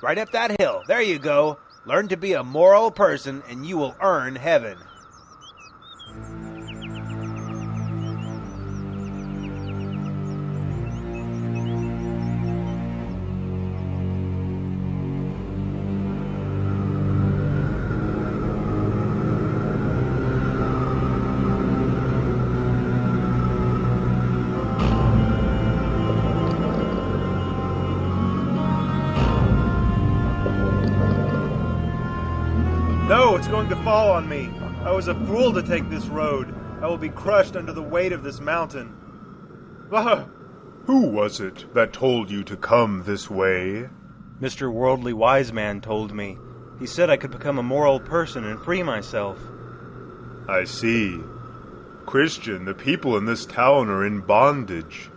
right up that hill. There you go. Learn to be a moral person and you will earn heaven. No, it's going to fall on me. I was a fool to take this road. I will be crushed under the weight of this mountain. Ah! Who was it that told you to come this way? Mr. Worldly Wise Man told me. He said I could become a moral person and free myself. I see. Christian, the people in this town are in bondage.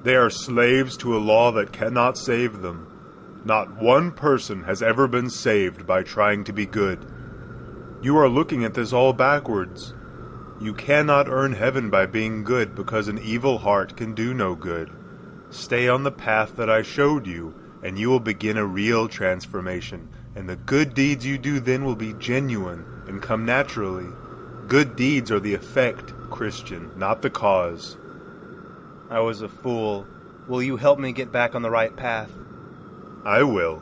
They are slaves to a law that cannot save them. Not one person has ever been saved by trying to be good. You are looking at this all backwards. You cannot earn heaven by being good because an evil heart can do no good. Stay on the path that I showed you, and you will begin a real transformation, and the good deeds you do then will be genuine and come naturally. Good deeds are the effect, Christian, not the cause. I was a fool. Will you help me get back on the right path? I will.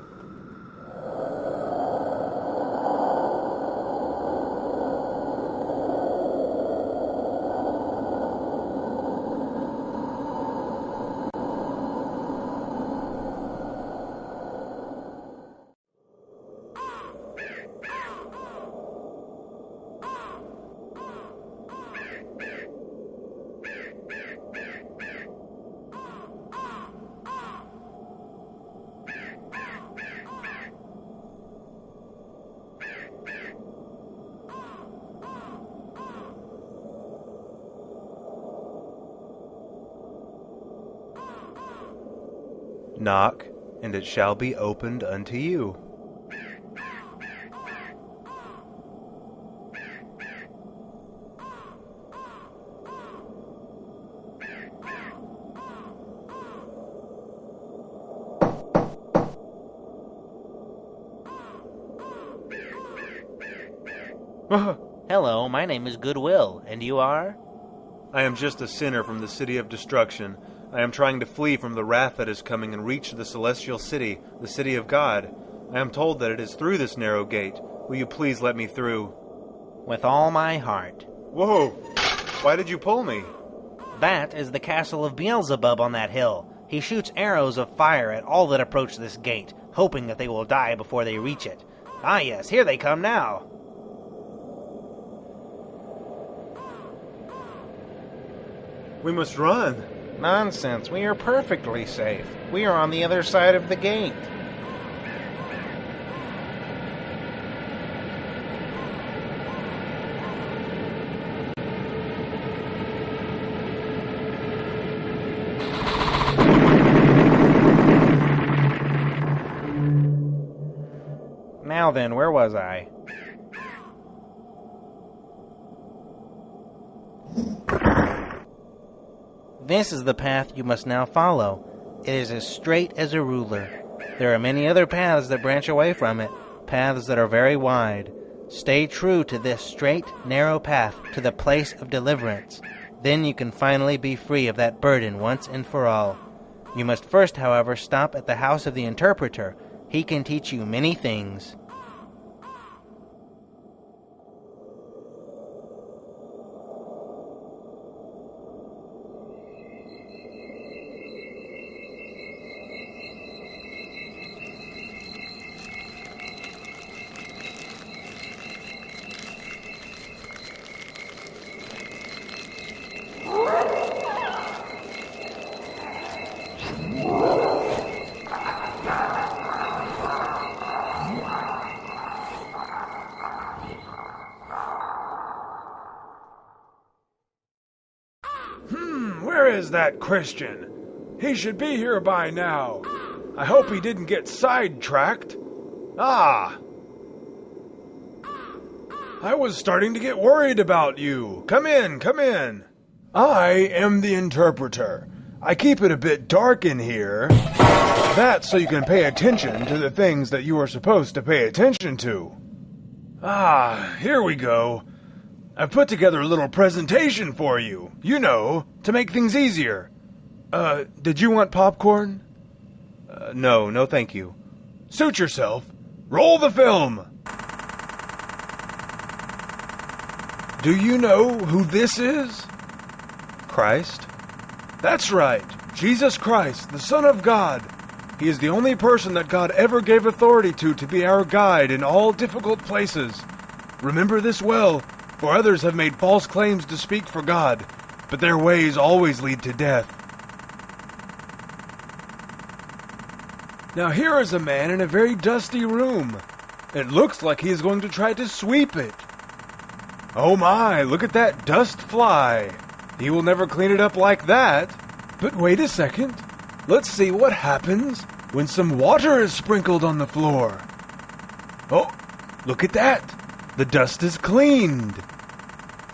Knock, and it shall be opened unto you. Hello, my name is Goodwill, and you are? I am just a sinner from the city of destruction. I am trying to flee from the wrath that is coming and reach the celestial city, the city of God. I am told that it is through this narrow gate. Will you please let me through? With all my heart. Whoa! Why did you pull me? That is the castle of Beelzebub on that hill. He shoots arrows of fire at all that approach this gate, hoping that they will die before they reach it. Ah yes, here they come now. We must run. Nonsense, we are perfectly safe. We are on the other side of the gate. Now then, where was I? This is the path you must now follow. It is as straight as a ruler. There are many other paths that branch away from it, paths that are very wide. Stay true to this straight, narrow path to the place of deliverance. Then you can finally be free of that burden once and for all. You must first, however, stop at the house of the interpreter. He can teach you many things. Where is that Christian? He should be here by now. I hope he didn't get sidetracked. Ah! I was starting to get worried about you. Come in, come in. I am the interpreter. I keep it a bit dark in here. That's so you can pay attention to the things that you are supposed to pay attention to. Here we go. I've put together a little presentation for you, to make things easier. Did you want popcorn? No, thank you. Suit yourself. Roll the film. Do you know who this is? Christ? That's right. Jesus Christ, the Son of God. He is the only person that God ever gave authority to be our guide in all difficult places. Remember this well, for others have made false claims to speak for God, but their ways always lead to death. Now here is a man in a very dusty room. It looks like he is going to try to sweep it. Oh my, look at that dust fly. He will never clean it up like that. But wait a second. Let's see what happens when some water is sprinkled on the floor. Oh, look at that. The dust is cleaned.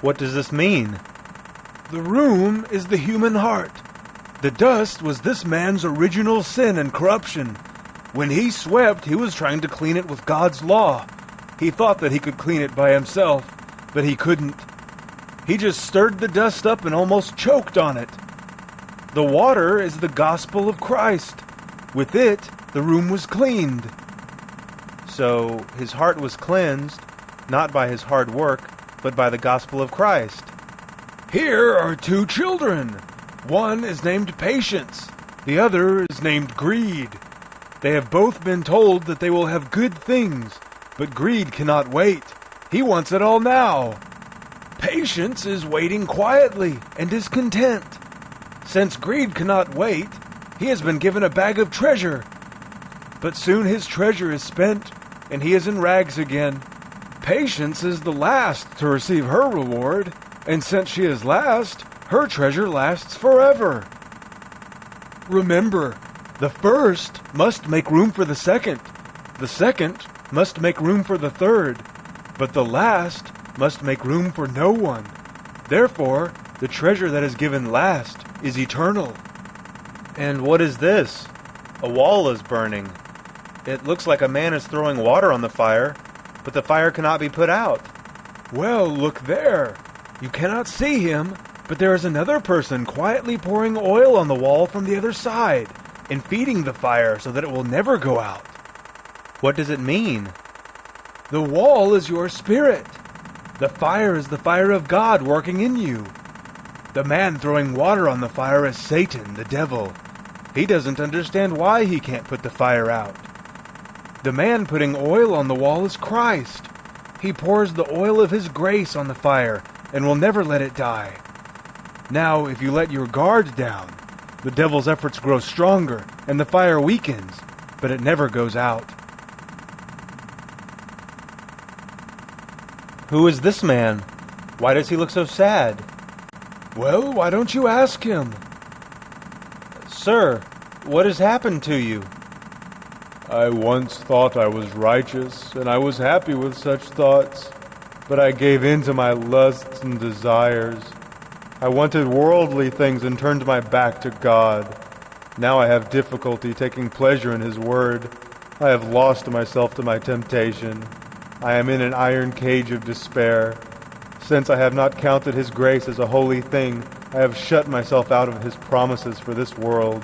What does this mean? The room is the human heart. The dust was this man's original sin and corruption. When he swept, he was trying to clean it with God's law. He thought that he could clean it by himself, but he couldn't. He just stirred the dust up and almost choked on it. The water is the gospel of Christ. With it, the room was cleaned. So his heart was cleansed, not by his hard work, but by the gospel of Christ. Here are two children. One is named Patience. The other is named Greed. They have both been told that they will have good things, but Greed cannot wait. He wants it all now. Patience is waiting quietly and is content. Since Greed cannot wait, he has been given a bag of treasure. But soon his treasure is spent, and he is in rags again. Patience is the last to receive her reward, and since she is last, her treasure lasts forever. Remember, the first must make room for the second must make room for the third, but the last must make room for no one. Therefore, the treasure that is given last is eternal. And what is this? A wall is burning. It looks like a man is throwing water on the fire, but the fire cannot be put out. Well, look there. You cannot see him, but there is another person quietly pouring oil on the wall from the other side and feeding the fire so that it will never go out. What does it mean? The wall is your spirit. The fire is the fire of God working in you. The man throwing water on the fire is Satan, the devil. He doesn't understand why he can't put the fire out. The man putting oil on the wall is Christ. He pours the oil of his grace on the fire and will never let it die. Now, if you let your guard down, the devil's efforts grow stronger and the fire weakens, but it never goes out. Who is this man? Why does he look so sad? Well, why don't you ask him? Sir, what has happened to you? I once thought I was righteous, and I was happy with such thoughts, but I gave in to my lusts and desires. I wanted worldly things and turned my back to God. Now I have difficulty taking pleasure in His Word. I have lost myself to my temptation. I am in an iron cage of despair. Since I have not counted His grace as a holy thing, I have shut myself out of His promises for this world.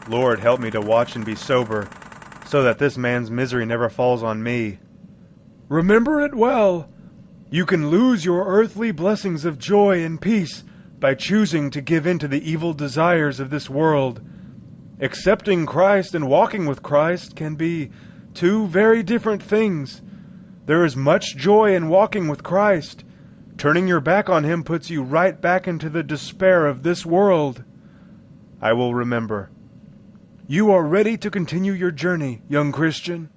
Lord, help me to watch and be sober, so that this man's misery never falls on me. Remember it well. You can lose your earthly blessings of joy and peace by choosing to give in to the evil desires of this world. Accepting Christ and walking with Christ can be two very different things. There is much joy in walking with Christ. Turning your back on Him puts you right back into the despair of this world. I will remember. You are ready to continue your journey, young Christian.